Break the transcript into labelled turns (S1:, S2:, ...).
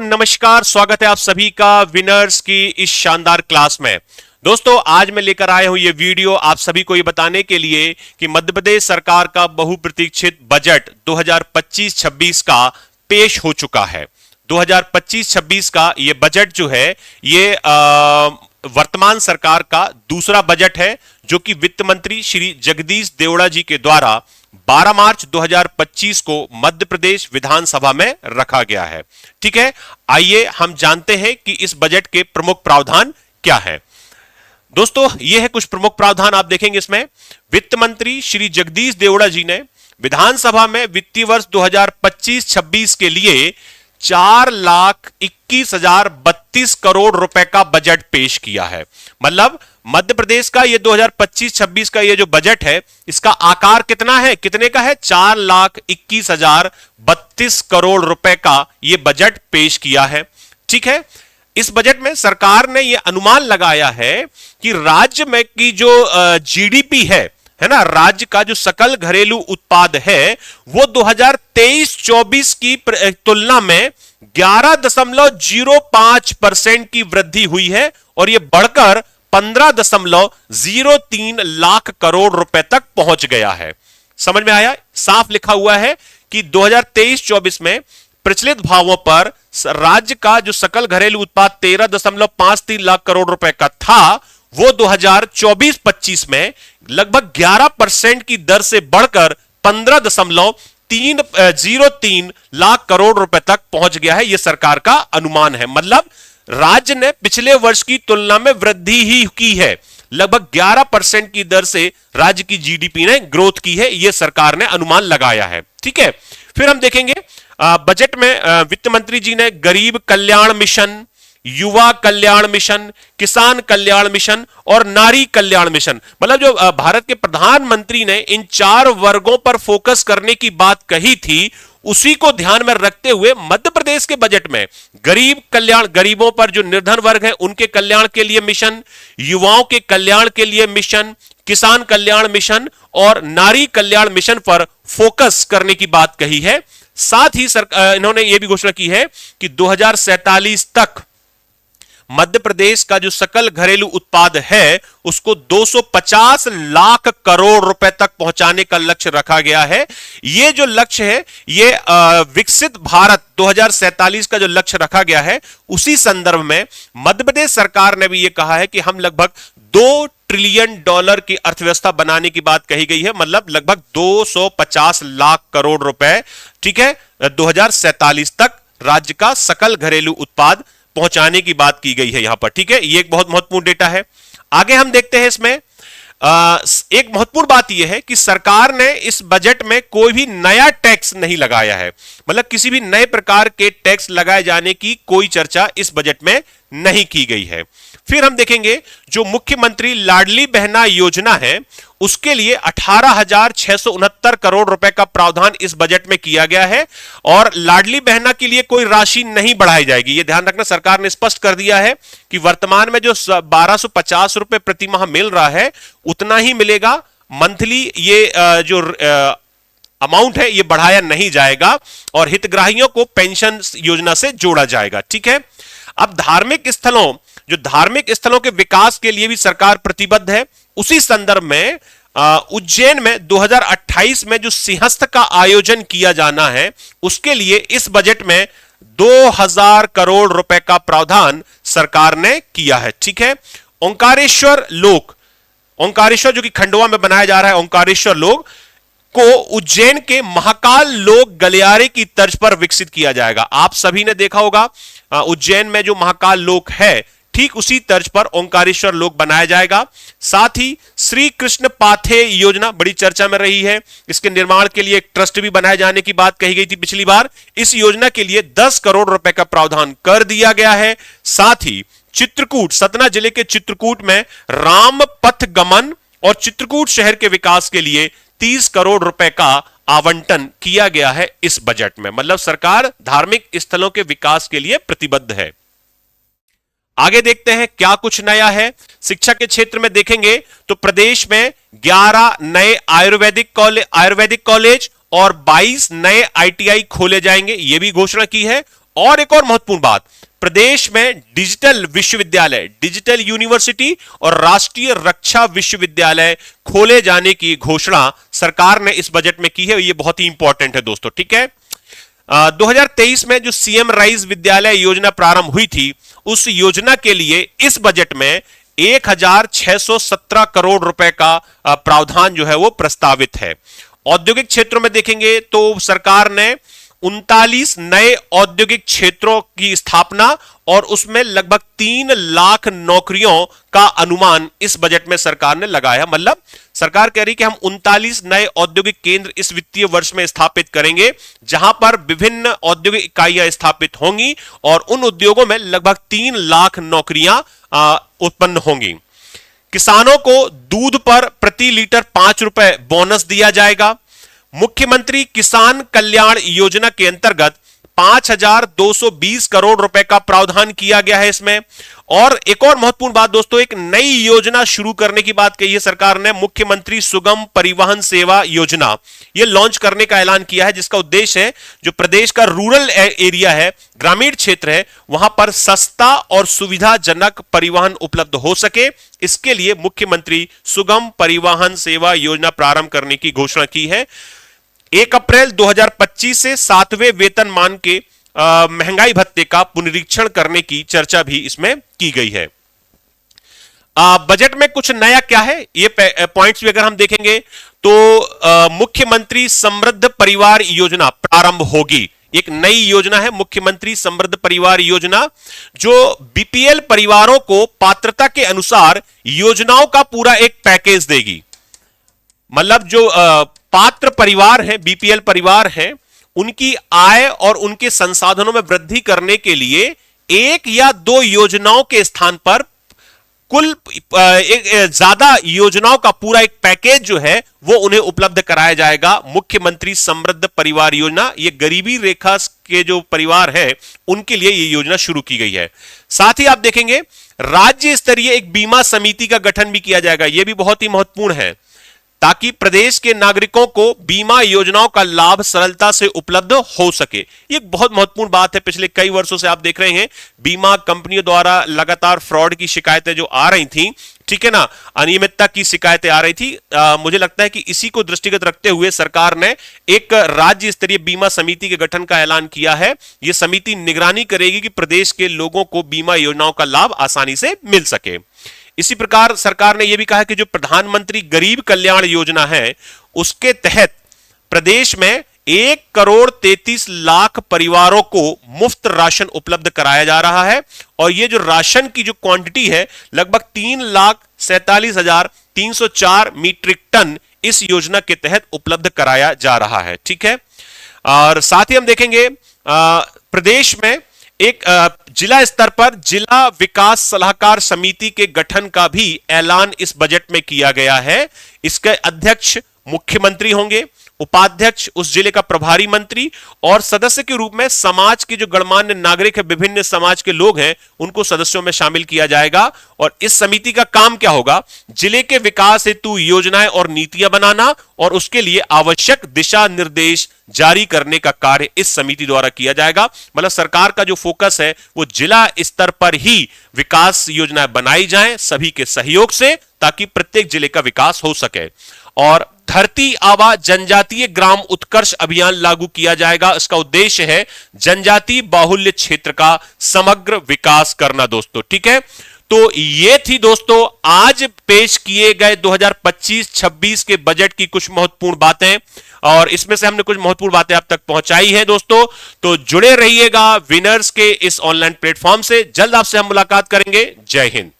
S1: नमस्कार, स्वागत है आप सभी का विनर्स की इस शानदार क्लास में। दोस्तों, आज मैं लेकर आया हूं ये वीडियो आप सभी को ये बताने के लिए कि मध्य प्रदेश सरकार का बहुप्रतीक्षित बजट 2025-26 का पेश हो चुका है। 2025-26 का ये बजट जो है ये वर्तमान सरकार का दूसरा बजट है, जो कि वित्त मंत्री श्री जगदीश देवड़ा जी के द्वारा 12 मार्च 2025 को मध्य प्रदेश विधानसभा में रखा गया है। ठीक है, आइए हम जानते हैं कि इस बजट के प्रमुख प्रावधान क्या हैं। दोस्तों, ये है कुछ प्रमुख प्रावधान, आप देखेंगे इसमें वित्त मंत्री श्री जगदीश देवड़ा जी ने विधानसभा में वित्तीय वर्ष 2025-26 के लिए 4,21,032 करोड़ रुपए का बजट पेश किया है। मतलब मध्य प्रदेश का ये 2025-26 का ये जो बजट है, इसका आकार कितना है, कितने का है? 4,21,032 करोड़ रुपए का ये बजट पेश किया है। ठीक है, इस बजट में सरकार ने ये अनुमान लगाया है कि राज्य में की जो जीडीपी है ना, राज्य का जो सकल घरेलू उत्पाद है, वो 2023-24 की तुलना में 11.05% की वृद्धि हुई है और यह बढ़कर 15.03 लाख करोड़ रुपए तक पहुंच गया है। समझ में आया? साफ लिखा हुआ है कि 2023-24 में प्रचलित भावों पर राज्य का जो सकल घरेलू उत्पाद 13.53 लाख करोड़ रुपए का था, वो 2024-25 में लगभग 11% की दर से बढ़कर 15.303 लाख करोड़ रुपए तक पहुंच गया है। यह सरकार का अनुमान है। मतलब राज्य ने पिछले वर्ष की तुलना में वृद्धि ही की है। लगभग 11% की दर से राज्य की जीडीपी ने ग्रोथ की है, यह सरकार ने अनुमान लगाया है। ठीक है, फिर हम देखेंगे बजट में वित्त मंत्री जी ने गरीब कल्याण मिशन, युवा कल्याण मिशन, किसान कल्याण मिशन और नारी कल्याण मिशन, मतलब जो भारत के प्रधानमंत्री ने इन 4 वर्गों पर फोकस करने की बात कही थी, उसी को ध्यान में रखते हुए मध्य प्रदेश के बजट में गरीब कल्याण, गरीबों पर जो निर्धन वर्ग है उनके कल्याण के लिए मिशन, युवाओं के कल्याण के लिए मिशन, किसान कल्याण मिशन और नारी कल्याण मिशन पर फोकस करने की बात कही है। साथ ही इन्होंने यह भी घोषणा की है कि 2047 तक मध्य प्रदेश का जो सकल घरेलू उत्पाद है उसको 250 लाख करोड़ रुपए तक पहुंचाने का लक्ष्य रखा गया है। यह जो लक्ष्य है, यह विकसित भारत 2047 का जो लक्ष्य रखा गया है, उसी संदर्भ में मध्य प्रदेश सरकार ने भी यह कहा है कि हम लगभग $2 ट्रिलियन की अर्थव्यवस्था बनाने की बात कही गई है। मतलब लगभग 250 लाख करोड़ रुपए, ठीक है, 2047 तक राज्य का सकल घरेलू उत्पाद पहुंचाने की बात की गई है यहां पर। ठीक है, ये एक बहुत महत्वपूर्ण डेटा है। आगे हम देखते हैं इसमें एक महत्वपूर्ण बात यह है कि सरकार ने इस बजट में कोई भी नया टैक्स नहीं लगाया है। मतलब किसी भी नए प्रकार के टैक्स लगाए जाने की कोई चर्चा इस बजट में नहीं की गई है। फिर हम देखेंगे जो मुख्यमंत्री लाडली बहना योजना है, उसके लिए 18,669 करोड़ रुपए का प्रावधान इस बजट में किया गया है और लाडली बहना के लिए कोई राशि नहीं बढ़ाई जाएगी। यह ध्यान रखना, सरकार ने स्पष्ट कर दिया है कि वर्तमान में जो 1250 रुपए प्रति माह मिल रहा है, उतना ही मिलेगा मंथली। ये जो अमाउंट है, ये बढ़ाया नहीं जाएगा और हितग्राहियों को पेंशन योजना से जोड़ा जाएगा। ठीक है, अब धार्मिक स्थलों के विकास के लिए भी सरकार प्रतिबद्ध है। उसी संदर्भ में उज्जैन में 2028 में जो सिंहस्थ का आयोजन किया जाना है, उसके लिए इस बजट में 2000 करोड़ रुपए का प्रावधान सरकार ने किया है। ठीक है, ओंकारेश्वर जो कि खंडवा में बनाया जा रहा है, ओंकारेश्वर लोक को उज्जैन के महाकाल लोक गलियारे की तर्ज पर विकसित किया जाएगा। आप सभी ने देखा होगा उज्जैन में जो महाकाल लोक है, ठीक उसी तर्ज पर ओंकारेश्वर लोक बनाया जाएगा। साथ ही श्री कृष्ण पाथे योजना बड़ी चर्चा में रही है। इसके निर्माण के लिए एक ट्रस्ट भी बनाए जाने की बात कही गई थी पिछली बार। इस योजना के लिए 10 करोड़ रुपए का प्रावधान कर दिया गया है। साथ ही चित्रकूट, सतना जिले के चित्रकूट में राम पथ गमन और चित्रकूट शहर के विकास के लिए 30 करोड़ रुपए का आवंटन किया गया है इस बजट में। मतलब सरकार धार्मिक स्थलों के विकास के लिए प्रतिबद्ध है। आगे देखते हैं क्या कुछ नया है। शिक्षा के क्षेत्र में देखेंगे तो प्रदेश में 11 नए आयुर्वेदिक कॉलेज और 22 नए आईटीआई खोले जाएंगे, यह भी घोषणा की है। और एक और महत्वपूर्ण बात, प्रदेश में डिजिटल विश्वविद्यालय, डिजिटल यूनिवर्सिटी और राष्ट्रीय रक्षा विश्वविद्यालय खोले जाने की घोषणा सरकार ने इस बजट में की है। ये बहुत ही इंपॉर्टेंट है दोस्तों, ठीक है। 2023 में जो सीएम राइज विद्यालय योजना प्रारंभ हुई थी, उस योजना के लिए इस बजट में 1617 करोड़ रुपए का प्रावधान जो है वो प्रस्तावित है। औद्योगिक क्षेत्रों में देखेंगे तो सरकार ने 39 नए औद्योगिक क्षेत्रों की स्थापना और उसमें लगभग 3 लाख नौकरियों का अनुमान इस बजट में सरकार ने लगाया। मतलब सरकार कह रही कि हम 39 नए औद्योगिक केंद्र इस वित्तीय वर्ष में स्थापित करेंगे, जहां पर विभिन्न औद्योगिक इकाइयां स्थापित होंगी और उन उद्योगों में लगभग 3 लाख नौकरियां उत्पन्न होंगी। किसानों को दूध पर प्रति लीटर 5 रुपए बोनस दिया जाएगा। मुख्यमंत्री किसान कल्याण योजना के अंतर्गत 5220 करोड़ रुपए का प्रावधान किया गया है इसमें। और एक और महत्वपूर्ण बात दोस्तों, एक नई योजना शुरू करने की बात कही है सरकार ने, मुख्यमंत्री सुगम परिवहन सेवा योजना, यह लॉन्च करने का ऐलान किया है, जिसका उद्देश्य है जो प्रदेश का रूरल एरिया है, ग्रामीण क्षेत्र है, वहां पर सस्ता और सुविधाजनक परिवहन उपलब्ध हो सके। इसके लिए मुख्यमंत्री सुगम परिवहन सेवा योजना प्रारंभ करने की घोषणा की है। 1 अप्रैल 2025 से 7वें वेतनमान के महंगाई भत्ते का पुनरीक्षण करने की चर्चा भी इसमें की गई है। बजट में कुछ नया क्या है, ये पॉइंट्स भी अगर हम देखेंगे तो मुख्यमंत्री समृद्ध परिवार योजना प्रारंभ होगी। एक नई योजना है मुख्यमंत्री समृद्ध परिवार योजना, जो बीपीएल परिवारों को पात्रता के अनुसार योजनाओं का पूरा एक पैकेज देगी। मतलब जो पात्र परिवार हैं, बीपीएल परिवार हैं, उनकी आय और उनके संसाधनों में वृद्धि करने के लिए 1 या 2 योजनाओं के स्थान पर कुल ज्यादा योजनाओं का पूरा एक पैकेज जो है वो उन्हें उपलब्ध कराया जाएगा। मुख्यमंत्री समृद्ध परिवार योजना, ये गरीबी रेखा के जो परिवार हैं उनके लिए ये योजना शुरू की गई है। साथ ही आप देखेंगे राज्य स्तरीय एक बीमा समिति का गठन भी किया जाएगा। यह भी बहुत ही महत्वपूर्ण है, ताकि प्रदेश के नागरिकों को बीमा योजनाओं का लाभ सरलता से उपलब्ध हो सके। ये बहुत महत्वपूर्ण बात है। पिछले कई वर्षों से आप देख रहे हैं बीमा कंपनियों द्वारा लगातार फ्रॉड की शिकायतें जो आ रही थी, ठीक है ना, अनियमितता की शिकायतें आ रही थी। मुझे लगता है कि इसी को दृष्टिगत रखते हुए सरकार ने एक राज्य स्तरीय बीमा समिति के गठन का ऐलान किया है। यह समिति निगरानी करेगी कि प्रदेश के लोगों को बीमा योजनाओं का लाभ आसानी से मिल सके। इसी प्रकार सरकार ने यह भी कहा कि जो प्रधानमंत्री गरीब कल्याण योजना है, उसके तहत प्रदेश में 1,33,00,000 परिवारों को मुफ्त राशन उपलब्ध कराया जा रहा है। और यह जो राशन की जो क्वांटिटी है, लगभग 3,47,304 मीट्रिक टन इस योजना के तहत उपलब्ध कराया जा रहा है, ठीक है। और साथ ही हम देखेंगे प्रदेश में एक जिला स्तर पर जिला विकास सलाहकार समिति के गठन का भी ऐलान इस बजट में किया गया है। इसके अध्यक्ष मुख्यमंत्री होंगे, उपाध्यक्ष उस जिले का प्रभारी मंत्री और सदस्य के रूप में समाज के जो गणमान्य नागरिक है, विभिन्न समाज के लोग हैं, उनको सदस्यों में शामिल किया जाएगा। और इस समिति का काम क्या होगा, जिले के विकास हेतु योजनाएं और नीतियां बनाना और उसके लिए आवश्यक दिशा निर्देश जारी करने का कार्य इस समिति द्वारा किया जाएगा। मतलब सरकार का जो फोकस है वो जिला स्तर पर ही विकास योजनाएं बनाई जाएं सभी के सहयोग से, ताकि प्रत्येक जिले का विकास हो सके। और धरती आबा जनजातीय ग्राम उत्कर्ष अभियान लागू किया जाएगा। इसका उद्देश्य है जनजातीय बाहुल्य क्षेत्र का समग्र विकास करना दोस्तों, ठीक है। तो ये थी दोस्तों आज पेश किए गए 2025-26 के बजट की कुछ महत्वपूर्ण बातें, और इसमें से हमने कुछ महत्वपूर्ण बातें आप तक पहुंचाई हैं दोस्तों। तो जुड़े रहिएगा विनर्स के इस ऑनलाइन प्लेटफॉर्म से। जल्द आपसे हम मुलाकात करेंगे। जय हिंद।